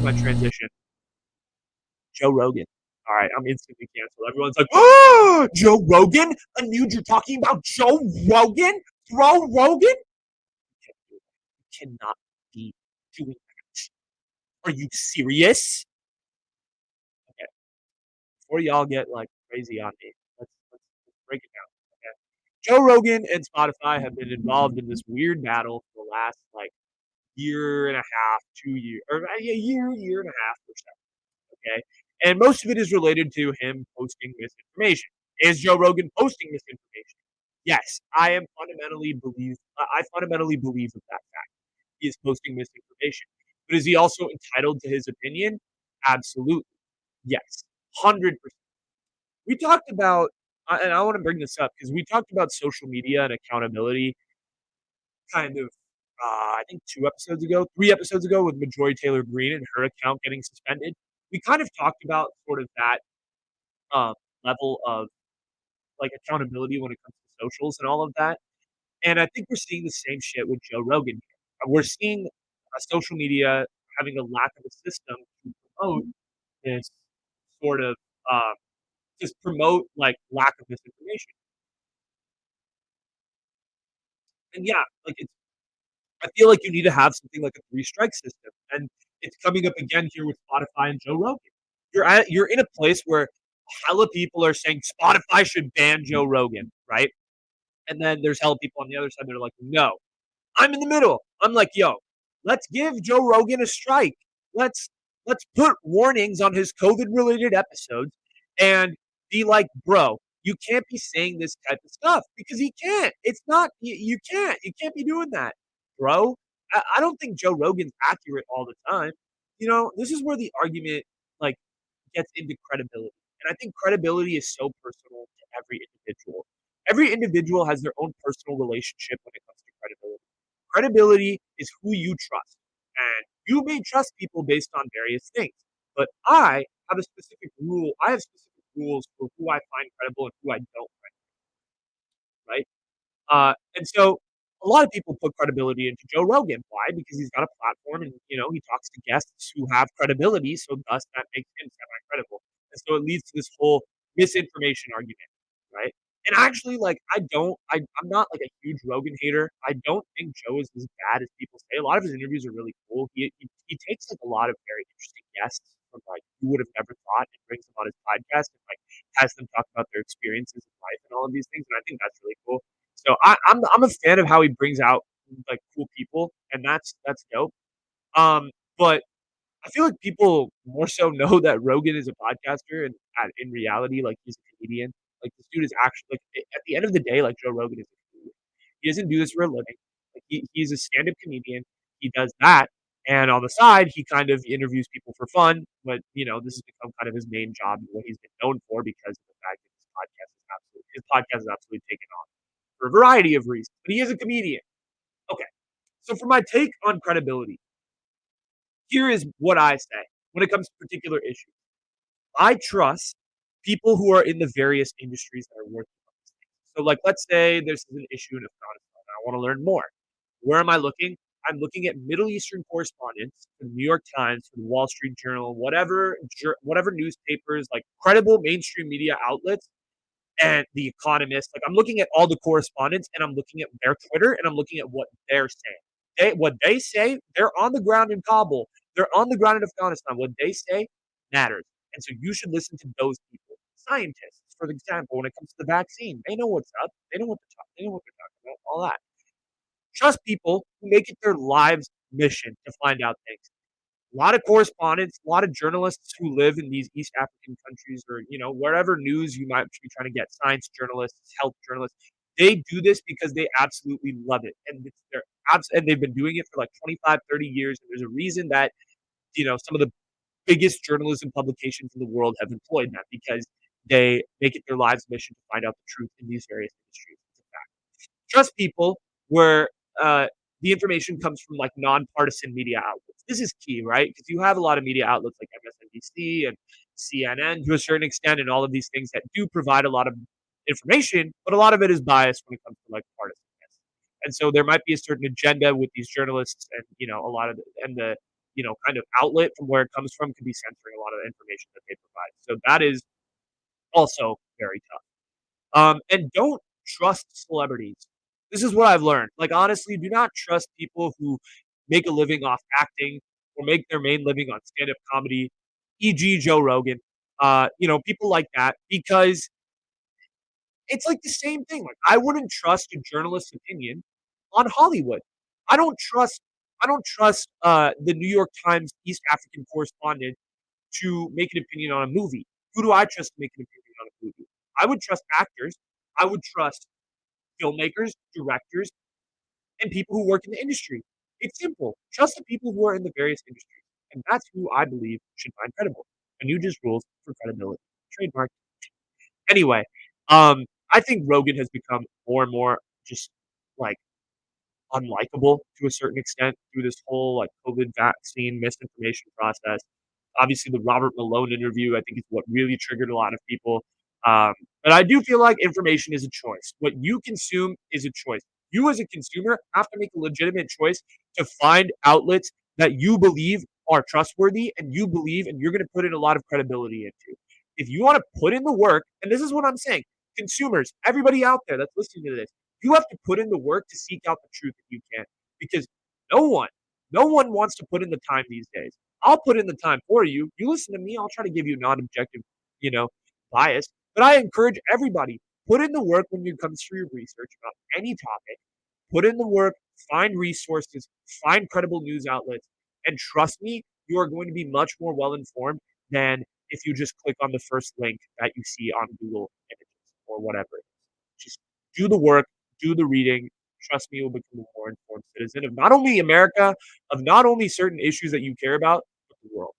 Here's my transition. Joe Rogan. All right, I'm instantly canceled. Everyone's like, "Oh, Joe Rogan? Anuj, you're talking about Joe Rogan? Bro Rogan? You cannot be doing that. Are you serious?" Okay, before y'all get like crazy on me, let's break it down. Okay, Joe Rogan and Spotify have been involved in this weird battle for the last like year and a half, 2 years, or a year and a half or so. Okay, and most of it is related to him posting misinformation. Is Joe Rogan posting misinformation? Yes, I fundamentally believe of that fact. He is posting misinformation. But is he also entitled to his opinion? Absolutely. Yes. 100%. We talked about, and I want to bring this up because we talked about social media and accountability kind of, I think 3 episodes ago with Majority Taylor Greene and her account getting suspended. We kind of talked about sort of that um, level of like accountability when it comes to socials and all of that. And I think we're seeing the same shit with Joe Rogan here. We're seeing social media having a lack of a system to promote this sort of um, just promote like lack of misinformation. And yeah, like I feel like you need to have something like a three strike system, and it's coming up again here with Spotify and Joe Rogan. You're in a place where hella people are saying Spotify should ban Joe Rogan, right? And then there's hella people on the other side that are like, no. I'm in the middle. I'm like, yo, let's give Joe Rogan a strike. Let's let's put warnings on his COVID related episodes and be like, bro, you can't be saying this type of stuff because he can't. It's not you can't. You can't be doing that, bro. I don't think Joe Rogan's accurate all the time. This is where the argument like gets into credibility. And I think credibility is so personal to every individual. Every individual has their own personal relationship when it comes to credibility. Credibility is who you trust. And you may trust people based on various things. But I have a specific rule. I have specific rules for who I find credible and who I don't find, right? And so a lot of people put credibility into Joe Rogan. Why? Because he's got a platform and he talks to guests who have credibility, so thus that makes him semi-credible. And so it leads to this whole misinformation argument, right? And actually, like I'm not like a huge Rogan hater. I don't think Joe is as bad as people say. A lot of his interviews are really cool. He takes like a lot of very interesting guests from like you would have never thought and brings them on his podcast and like has them talk about their experiences in life and all of these things. And I think that's really cool. So I'm a fan of how he brings out like cool people, and that's dope. But I feel like people more so know that Rogan is a podcaster, and in reality, like he's a comedian. Like this dude is actually like at the end of the day, like Joe Rogan is a comedian. He doesn't do this for a living. Like he's a stand-up comedian. He does that, and on the side, he kind of interviews people for fun. But this has become kind of his main job and what he's been known for because of the fact that his podcast is absolutely taken off for a variety of reasons. But he is a comedian. Okay. So for my take on credibility, here is what I say when it comes to particular issues. I trust people who are in the various industries that are working on this thing. So, like, let's say there's an issue in Afghanistan. I want to learn more. Where am I looking? I'm looking at Middle Eastern correspondents from the New York Times, from the Wall Street Journal, whatever newspapers, like credible mainstream media outlets and The Economist. Like I'm looking at all the correspondents and I'm looking at their Twitter and I'm looking at what they're saying. What they say, they're on the ground in Kabul. They're on the ground in Afghanistan. What they say matters. And so you should listen to those people. Scientists, for example, when it comes to the vaccine, they know what's up. They know what they're talking about, all that. Trust people who make it their lives mission to find out things. A lot of correspondents, a lot of journalists who live in these East African countries or, wherever news you might be trying to get, science journalists, health journalists, they do this because they absolutely love it. And and they've been doing it for like 25, 30 years. And there's a reason that, some of the biggest journalism publications in the world have employed that because they make it their lives mission to find out the truth in these various industries. It's a fact. Trust people where the information comes from like nonpartisan media outlets. This is key, right? Because you have a lot of media outlets like MSNBC and CNN to a certain extent, and all of these things that do provide a lot of information, but a lot of it is biased when it comes to like partisanness. And so there might be a certain agenda with these journalists, and a lot of and kind of outlet from where it comes from could be censoring a lot of the information that they provide. So that is also very tough. And don't trust celebrities. This is what I've learned. Like, honestly, do not trust people who make a living off acting or make their main living on stand-up comedy, e.g., Joe Rogan. People like that because it's like the same thing. Like, I wouldn't trust a journalist's opinion on Hollywood. I don't trust. I don't trust the New York Times East African correspondent to make an opinion on a movie. Who do I trust to make an opinion on a movie? I would trust actors. I would trust filmmakers, directors, and people who work in the industry. It's simple. Trust the people who are in the various industries. And that's who I believe should find credible. Anuja's rules for credibility. Trademark. Anyway, I think Rogan has become more and more just like unlikable to a certain extent through this whole like COVID vaccine misinformation process. Obviously, the Robert Malone interview, I think, is what really triggered a lot of people. But I do feel like information is a choice. What you consume is a choice. You, as a consumer, have to make a legitimate choice to find outlets that you believe are trustworthy and you believe and you're going to put in a lot of credibility into. If you want to put in the work, and this is what I'm saying, consumers, everybody out there that's listening to this, you have to put in the work to seek out the truth if you can, because no one, no one wants to put in the time these days. I'll put in the time for you. You listen to me, I'll try to give you non-objective, you know, bias. But I encourage everybody, put in the work when it comes to your research about any topic. Put in the work, find resources, find credible news outlets, and trust me, you are going to be much more well informed than if you just click on the first link that you see on Google Images or whatever it is. Just do the work, do the reading. Trust me, you'll become a more informed citizen of not only America, of not only certain issues that you care about, but the world.